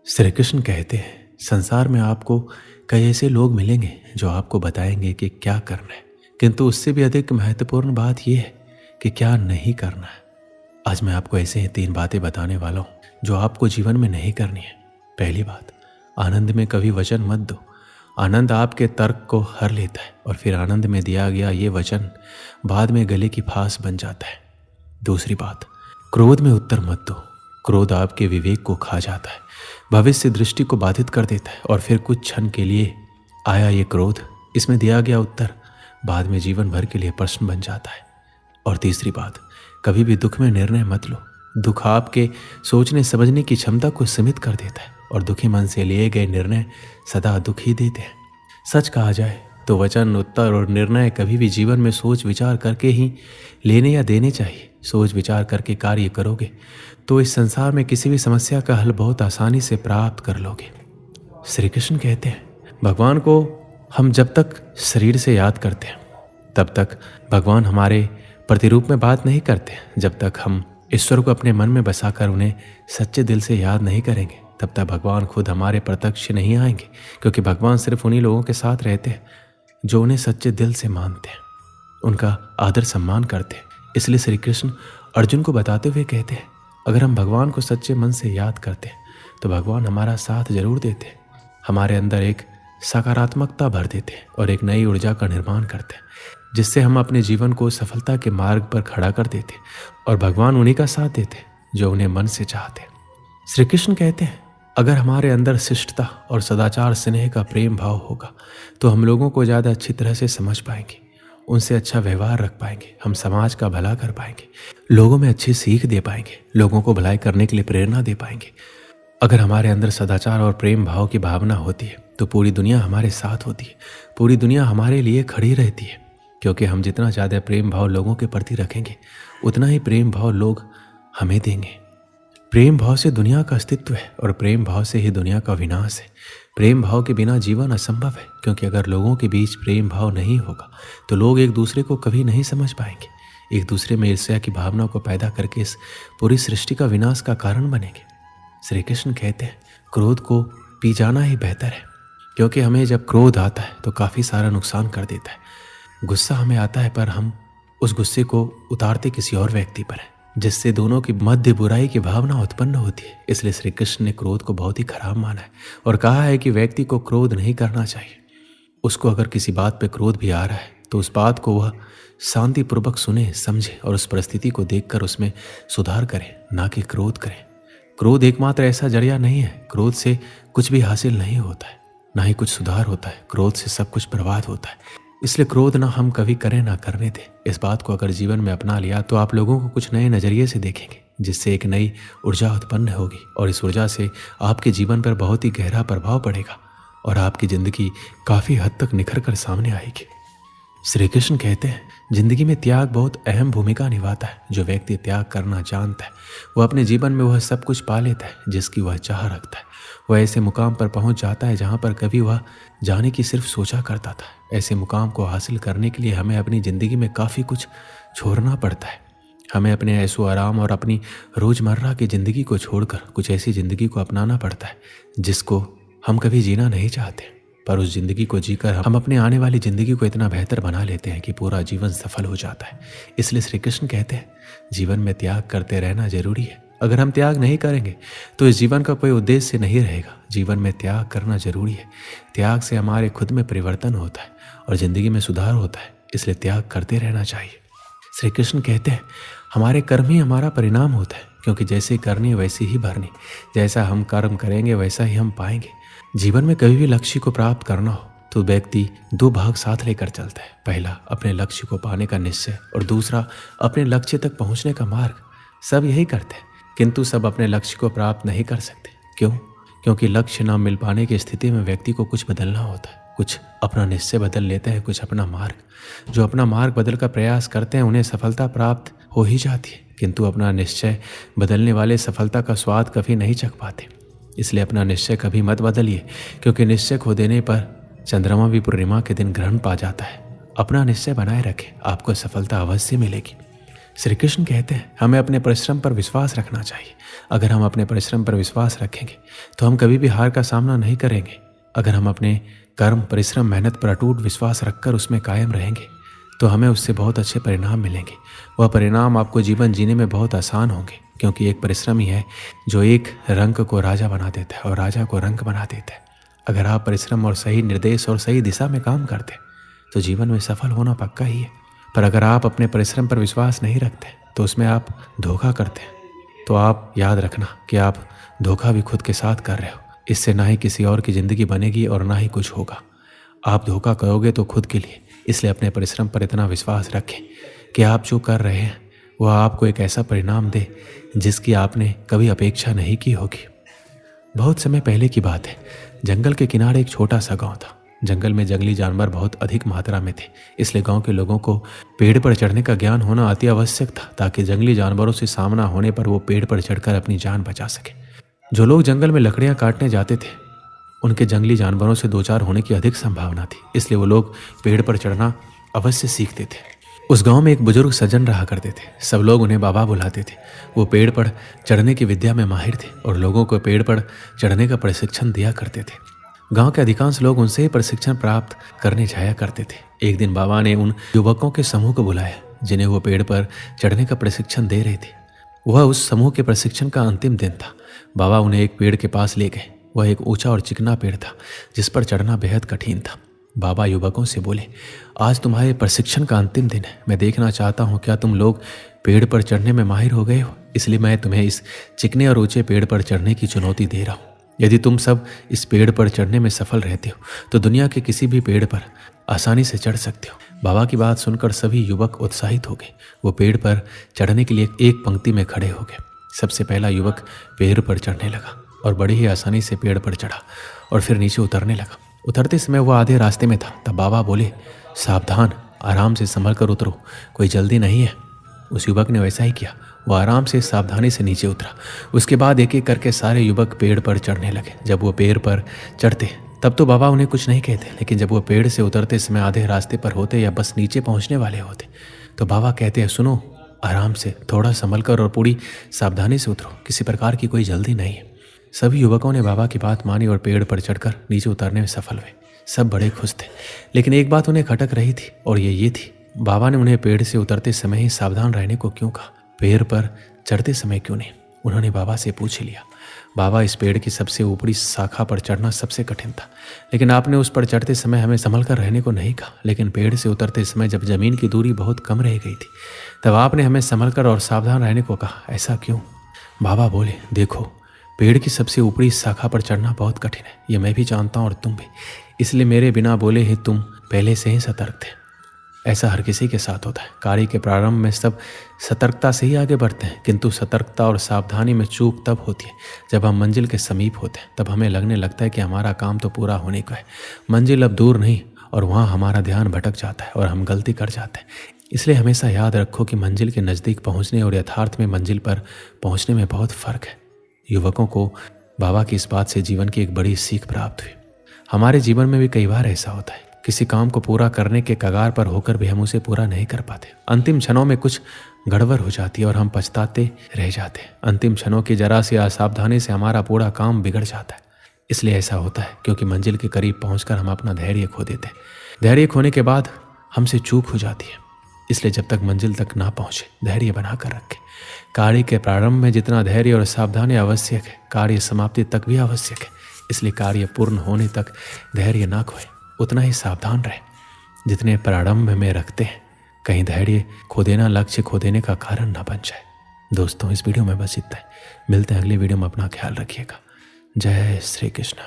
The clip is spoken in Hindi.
श्री कृष्ण कहते हैं संसार में आपको कई ऐसे लोग मिलेंगे जो आपको बताएंगे कि क्या करना है, किंतु उससे भी अधिक महत्वपूर्ण बात यह है कि क्या नहीं करना है। आज मैं आपको ऐसे ही 3 बातें बताने वाला हूं जो आपको जीवन में नहीं करनी है। पहली बात, आनंद में कभी वचन मत दो। आनंद आपके तर्क को हर लेता है और फिर आनंद में दिया गया ये वचन बाद में गले की फांस बन जाता है। दूसरी बात, क्रोध में उत्तर मत दो। क्रोध आपके विवेक को खा जाता है, भविष्य दृष्टि को बाधित कर देता है और फिर कुछ क्षण के लिए आया ये क्रोध, इसमें दिया गया उत्तर बाद में जीवन भर के लिए प्रश्न बन जाता है। और तीसरी बात, कभी भी दुख में निर्णय मत लो। दुख आपके सोचने समझने की क्षमता को सीमित कर देता है और दुखी मन से लिए गए निर्णय सदा दुख ही देते हैं। सच कहा जाए तो वचन, उत्तर और निर्णय कभी भी जीवन में सोच विचार करके ही लेने या देने चाहिए। सोच विचार करके कार्य करोगे तो इस संसार में किसी भी समस्या का हल बहुत आसानी से प्राप्त कर लोगे। श्री कृष्ण कहते हैं भगवान को हम जब तक शरीर से याद करते हैं तब तक भगवान हमारे प्रतिरूप में बात नहीं करते। जब तक हम ईश्वर को अपने मन में बसाकर उन्हें सच्चे दिल से याद नहीं करेंगे तब तक भगवान खुद हमारे प्रत्यक्ष नहीं आएंगे, क्योंकि भगवान सिर्फ उन्हीं लोगों के साथ रहते हैं जो उन्हें सच्चे दिल से मानते हैं, उनका आदर सम्मान करते हैं। इसलिए श्री कृष्ण अर्जुन को बताते हुए कहते हैं अगर हम भगवान को सच्चे मन से याद करते हैं तो भगवान हमारा साथ जरूर देते हैं, हमारे अंदर एक सकारात्मकता भर देते हैं और एक नई ऊर्जा का निर्माण करते हैं, जिससे हम अपने जीवन को सफलता के मार्ग पर खड़ा कर देते हैं और भगवान उन्हीं का साथ देते हैं जो उन्हें मन से चाहते हैं। श्री कृष्ण कहते हैं अगर हमारे अंदर शिष्टता और सदाचार स्नेह का प्रेम भाव होगा तो हम लोगों को ज़्यादा अच्छी तरह से समझ पाएंगे, उनसे अच्छा व्यवहार रख पाएंगे, हम समाज का भला कर पाएंगे, लोगों में अच्छी सीख दे पाएंगे, लोगों को भलाई करने के लिए प्रेरणा दे पाएंगे। अगर हमारे अंदर सदाचार और प्रेम भाव की भावना होती है तो पूरी दुनिया हमारे साथ होती है, पूरी दुनिया हमारे लिए खड़ी रहती है, क्योंकि हम जितना ज़्यादा प्रेम भाव लोगों के प्रति रखेंगे उतना ही प्रेम भाव लोग हमें देंगे। प्रेम भाव से दुनिया का अस्तित्व है और प्रेम भाव से ही दुनिया का विनाश है। प्रेम भाव के बिना जीवन असंभव है, क्योंकि अगर लोगों के बीच प्रेम भाव नहीं होगा तो लोग एक दूसरे को कभी नहीं समझ पाएंगे, एक दूसरे में ईर्ष्या की भावना को पैदा करके इस पूरी सृष्टि का विनाश का कारण बनेंगे। श्री कृष्ण कहते हैं क्रोध को पी जाना ही बेहतर है, क्योंकि हमें जब क्रोध आता है तो काफ़ी सारा नुकसान कर देता है। गुस्सा हमें आता है पर हम उस गुस्से को उतारते किसी और व्यक्ति पर है, जिससे दोनों की मध्य बुराई की भावना उत्पन्न होती है। इसलिए श्री कृष्ण ने क्रोध को बहुत ही खराब माना है और कहा है कि व्यक्ति को क्रोध नहीं करना चाहिए। उसको अगर किसी बात पे क्रोध भी आ रहा है तो उस बात को वह शांतिपूर्वक सुने, समझे और उस परिस्थिति को देखकर उसमें सुधार करे, ना कि क्रोध करे। क्रोध एकमात्र ऐसा जरिया नहीं है, क्रोध से कुछ भी हासिल नहीं होता है, ना ही कुछ सुधार होता है, क्रोध से सब कुछ बर्बाद होता है। इसलिए क्रोध ना हम कभी करें ना करने दें। इस बात को अगर जीवन में अपना लिया तो आप लोगों को कुछ नए नज़रिए से देखेंगे, जिससे एक नई ऊर्जा उत्पन्न होगी और इस ऊर्जा से आपके जीवन पर बहुत ही गहरा प्रभाव पड़ेगा और आपकी ज़िंदगी काफ़ी हद तक निखर कर सामने आएगी। श्री कृष्ण कहते हैं जिंदगी में त्याग बहुत अहम भूमिका निभाता है। जो व्यक्ति त्याग करना जानता है वह अपने जीवन में वह सब कुछ पा लेता है जिसकी वह चाह रखता है। वह ऐसे मुकाम पर पहुंच जाता है जहां पर कभी वह जाने की सिर्फ सोचा करता था। ऐसे मुकाम को हासिल करने के लिए हमें अपनी ज़िंदगी में काफ़ी कुछ छोड़ना पड़ता है। हमें अपने ऐशो आराम और अपनी रोज़मर्रा की ज़िंदगी को छोड़कर कुछ ऐसी ज़िंदगी को अपनाना पड़ता है जिसको हम कभी जीना नहीं चाहते, पर उस ज़िंदगी को जीकर हम अपने आने वाली ज़िंदगी को इतना बेहतर बना लेते हैं कि पूरा जीवन सफल हो जाता है। इसलिए श्री कृष्ण कहते हैं जीवन में त्याग करते रहना जरूरी है। अगर हम त्याग नहीं करेंगे तो इस जीवन का कोई उद्देश्य नहीं रहेगा। जीवन में त्याग करना जरूरी है। त्याग से हमारे खुद में परिवर्तन होता है और ज़िंदगी में सुधार होता है, इसलिए त्याग करते रहना चाहिए। श्री कृष्ण कहते हैं हमारे कर्म ही हमारा परिणाम होता है, क्योंकि जैसे करनी वैसी ही भरनी। जैसा हम कर्म करेंगे वैसा ही हम पाएंगे। जीवन में कभी भी लक्ष्य को प्राप्त करना हो तो व्यक्ति 2 भाग साथ लेकर चलता है। पहला अपने लक्ष्य को पाने का निश्चय और दूसरा अपने लक्ष्य तक पहुंचने का मार्ग। सब यही करते हैं, किंतु सब अपने लक्ष्य को प्राप्त नहीं कर सकते। क्यों? क्योंकि लक्ष्य न मिल पाने की स्थिति में व्यक्ति को कुछ बदलना होता है। कुछ अपना निश्चय बदल लेते हैं, कुछ अपना मार्ग। जो अपना मार्ग बदल कर प्रयास करते हैं उन्हें सफलता प्राप्त हो ही जाती है, किंतु अपना निश्चय बदलने वाले सफलता का स्वाद कभी नहीं चख पाते। इसलिए अपना निश्चय कभी मत बदलिए, क्योंकि निश्चय खो देने पर चंद्रमा भी पूर्णिमा के दिन ग्रहण पा जाता है। अपना निश्चय बनाए रखें, आपको सफलता अवश्य मिलेगी। श्री कृष्ण कहते हैं हमें अपने परिश्रम पर विश्वास रखना चाहिए। अगर हम अपने परिश्रम पर विश्वास रखेंगे तो हम कभी भी हार का सामना नहीं करेंगे। अगर हम अपने कर्म, परिश्रम, मेहनत पर अटूट विश्वास रखकर उसमें कायम रहेंगे तो हमें उससे बहुत अच्छे परिणाम मिलेंगे। वह परिणाम आपको जीवन जीने में बहुत आसान होंगे, क्योंकि एक परिश्रम ही है जो एक रंक को राजा बना देता है और राजा को रंक बना देता है। अगर आप परिश्रम और सही निर्देश और सही दिशा में काम करते तो जीवन में सफल होना पक्का ही है। पर अगर आप अपने परिश्रम पर विश्वास नहीं रखते तो उसमें आप धोखा करते हैं, तो आप याद रखना कि आप धोखा भी खुद के साथ कर रहे हो। इससे ना ही किसी और की ज़िंदगी बनेगी और ना ही कुछ होगा। आप धोखा करोगे तो खुद के लिए। इसलिए अपने परिश्रम पर इतना विश्वास रखें कि आप जो कर रहे हैं वह आपको एक ऐसा परिणाम दे जिसकी आपने कभी अपेक्षा नहीं की होगी। बहुत समय पहले की बात है, जंगल के किनारे एक छोटा सा गांव था। जंगल में जंगली जानवर बहुत अधिक मात्रा में थे, इसलिए गांव के लोगों को पेड़ पर चढ़ने का ज्ञान होना अति आवश्यक था, ताकि जंगली जानवरों से सामना होने पर वो पेड़ पर चढ़कर अपनी जान बचा सके। जो लोग जंगल में लकड़ियां काटने जाते थे उनके जंगली जानवरों से दो चार होने की अधिक संभावना थी, इसलिए वो लोग पेड़ पर चढ़ना अवश्य सीखते थे। उस गांव में एक बुजुर्ग सज्जन रहा करते थे। सब लोग उन्हें बाबा बुलाते थे। वो पेड़ पर चढ़ने की विद्या में माहिर थे और लोगों को पेड़ पर चढ़ने का प्रशिक्षण दिया करते थे। गांव के अधिकांश लोग उनसे ही प्रशिक्षण प्राप्त करने जाया करते थे। एक दिन बाबा ने उन युवकों के समूह को बुलाया जिन्हें वो पेड़ पर चढ़ने का प्रशिक्षण दे रहे थे। वह उस समूह के प्रशिक्षण का अंतिम दिन था। बाबा उन्हें एक पेड़ के पास ले गए। वह एक ऊंचा और चिकना पेड़ था जिस पर चढ़ना बेहद कठिन था। बाबा युवकों से बोले, आज तुम्हारे प्रशिक्षण का अंतिम दिन है। मैं देखना चाहता हूँ क्या तुम लोग पेड़ पर चढ़ने में माहिर हो गए हो। इसलिए मैं तुम्हें इस चिकने और ऊंचे पेड़ पर चढ़ने की चुनौती दे रहा हूँ। यदि तुम सब इस पेड़ पर चढ़ने में सफल रहते हो तो दुनिया के किसी भी पेड़ पर आसानी से चढ़ सकते हो। बाबा की बात सुनकर सभी युवक उत्साहित हो गए। वो पेड़ पर चढ़ने के लिए एक पंक्ति में खड़े हो गए। सबसे पहला युवक पेड़ पर चढ़ने लगा और बड़ी ही आसानी से पेड़ पर चढ़ा और फिर नीचे उतरने लगा। उतरते समय वह आधे रास्ते में था। तब बाबा बोले, सावधान, आराम से संभल कर उतरो, कोई जल्दी नहीं है। उस युवक ने वैसा ही किया। वो आराम से सावधानी से नीचे उतरा। उसके बाद एक एक करके सारे युवक पेड़ पर चढ़ने लगे। जब वो पेड़ पर चढ़ते तब तो बाबा उन्हें कुछ नहीं कहते, लेकिन जब वो पेड़ से उतरते समय आधे रास्ते पर होते या बस नीचे पहुंचने वाले होते तो बाबा कहते हैं, सुनो, आराम से, थोड़ा संभल कर और पूरी सावधानी से उतरो, किसी प्रकार की कोई जल्दी नहीं है। सभी युवकों ने बाबा की बात मानी और पेड़ पर चढ़कर नीचे उतरने में सफल हुए। सब बड़े खुश थे, लेकिन एक बात उन्हें खटक रही थी और ये थी, बाबा ने उन्हें पेड़ से उतरते समय ही सावधान रहने को क्यों कहा, पेड़ पर चढ़ते समय क्यों नहीं। उन्होंने बाबा से पूछ लिया, बाबा, इस पेड़ की सबसे ऊपरी शाखा पर चढ़ना सबसे कठिन था, लेकिन आपने उस पर चढ़ते समय हमें संभल कर रहने को नहीं कहा। लेकिन पेड़ से उतरते समय जब जमीन की दूरी बहुत कम रह गई थी तब आपने हमें संभल कर और सावधान रहने को कहा, ऐसा क्यों। बाबा बोले, देखो, पेड़ की सबसे ऊपरी शाखा पर चढ़ना बहुत कठिन है, ये मैं भी जानता हूँ और तुम भी। इसलिए मेरे बिना बोले ही तुम पहले से ही सतर्क थे। ऐसा हर किसी के साथ होता है। कार्य के प्रारंभ में सब सतर्कता से ही आगे बढ़ते हैं, किंतु सतर्कता और सावधानी में चूक तब होती है जब हम मंजिल के समीप होते हैं। तब हमें लगने लगता है कि हमारा काम तो पूरा होने का है, मंजिल अब दूर नहीं, और वहाँ हमारा ध्यान भटक जाता है और हम गलती कर जाते हैं। इसलिए हमेशा याद रखो कि मंजिल के नज़दीक पहुँचने और यथार्थ में मंजिल पर पहुँचने में बहुत फ़र्क है। युवकों को बाबा की इस बात से जीवन की एक बड़ी सीख प्राप्त हुई। हमारे जीवन में भी कई बार ऐसा होता है, किसी काम को पूरा करने के कगार पर होकर भी हम उसे पूरा नहीं कर पाते। अंतिम क्षणों में कुछ गड़बड़ हो जाती है और हम पछताते रह जाते हैं। अंतिम क्षणों की जरा सी असावधानी से हमारा पूरा काम बिगड़ जाता है। इसलिए ऐसा होता है क्योंकि मंजिल के करीब पहुंचकर हम अपना धैर्य खो देते हैं। धैर्य खोने के बाद हमसे चूक हो जाती है। इसलिए जब तक मंजिल तक ना पहुंचे धैर्य बना कर रखें। कार्य के प्रारंभ में जितना धैर्य और सावधानी आवश्यक है, कार्य समाप्ति तक भी आवश्यक है। इसलिए कार्य पूर्ण होने तक धैर्य ना खोए, उतना ही सावधान रहे जितने प्रारंभ में रखते हैं। कहीं धैर्य खो देना लक्ष्य खो देने का कारण ना बन जाए। दोस्तों, इस वीडियो में बस इतना है। मिलते हैं अगली वीडियो में। अपना ख्याल रखिएगा। जय श्री कृष्ण।